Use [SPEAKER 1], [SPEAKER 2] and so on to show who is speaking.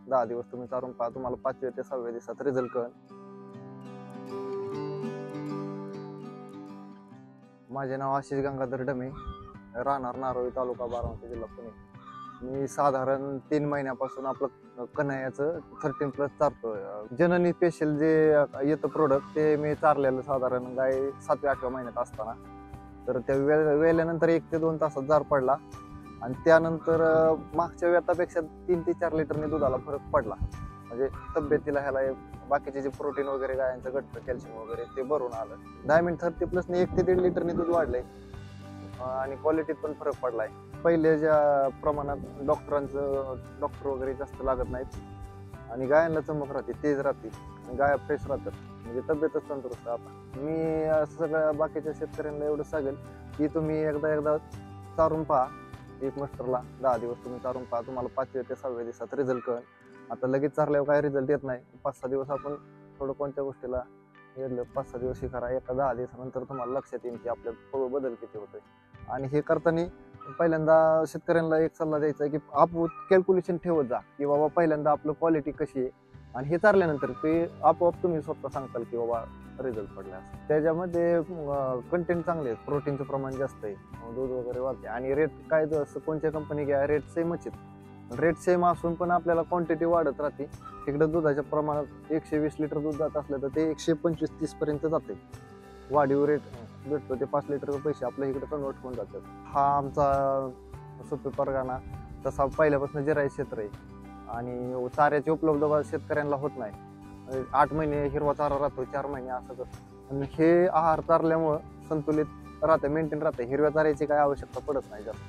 [SPEAKER 1] 10 दिवस तुम्ही चारून पहा, तुम्हाला 5व्या ते 6व्या दिवसात रिझल्ट कळेल. माझे नाव आशिष गंगाधर डमे, राहणार नारोळी, तालुका बारामती, जिल्हा पुणे. मी साधारण 3 महिन्यापासून आपलं कन्हैयाचं 13+ चारतोय. जननी स्पेशल जे येतं प्रोडक्ट ते मी चारलेलं साधारण गाय 7व्या-8व्या महिन्यात असताना. तर त्या वेल्यानंतर 1 ते 2 तासात जार पडला आणि त्यानंतर मागच्या वेतापेक्षा 3 ते 4 लिटरने दुधाला फरक पडला. म्हणजे तब्येतीला ह्याला बाकीचे जे प्रोटीन वगैरे गायांचं घटतं, कॅल्शियम वगैरे ते भरून आलं. डायमंड 30+ ने 1 ते 1.5 लिटरने दूध वाढलंय आणि क्वालिटीत पण फरक पडलाय. पहिले ज्या प्रमाणात डॉक्टर वगैरे जास्त लागत नाहीत आणि गायांना चमक राहते, तेज राहते आणि गाया फ्रेश राहतात, म्हणजे तब्येतच तंदुरुस्त राहतात. मी सगळ्या बाकीच्या शेतकऱ्यांना एवढं सांगेल की तुम्ही एकदा चारून पहा. एक मस्टरला 10 दिवस तुम्ही चारून पहा, तुम्हाला 5व्या ते 6व्या दिवसात रिझल्ट कळेल. आता लगेच चारल्यावर काय रिझल्ट येत नाही. 5-6 दिवस आपण थोडं कोणत्या गोष्टीला गेलं, 5-6 दिवस हे करा. एका 10 दिवसानंतर तुम्हाला लक्षात येईल की आपल्या बदल किती होतोय. आणि हे करताना पहिल्यांदा शेतकऱ्यांना एक सल्ला द्यायचा आहे की आपोआप कॅल्क्युलेशन ठेवत जा की बाबा पहिल्यांदा आपलं क्वालिटी कशी आहे आणि हे चारल्यानंतर ते आपोआप तुम्ही स्वतः सांगताल की बाबा रिझल्ट पडला. त्याच्यामध्ये कंटेंट चांगले आहेत, प्रोटीनचं प्रमाण जास्त आहे, दूध वगैरे वाढते आणि रेट काय जसं कोणत्या कंपनी घ्या रेट सेमच आहेत. रेट सेम असून पण आपल्याला क्वांटिटी वाढत राहते. तिकडे दुधाच्या प्रमाणात 120 लिटर दूध जात असलं तर ते 125-30 पर्यंत जाते. वाढीव रेट भेटतो, ते 5 लिटर पैसे आपल्या इकडे कन्वर्ट होऊन जातात. हा आमचा सुपी परगाणा तसा पहिल्यापासून जिरायत क्षेत्र आहे आणि चाऱ्याची उपलब्धता शेतकऱ्यांना होत नाही. 8 महिने हिरवा चारा राहतो, 4 महिने असं करतो आणि हे आहार चारल्यामुळं संतुलित राहतं, मेंटेन राहतं. हिरव्या चाऱ्याची काय आवश्यकता पडत नाही जास्त.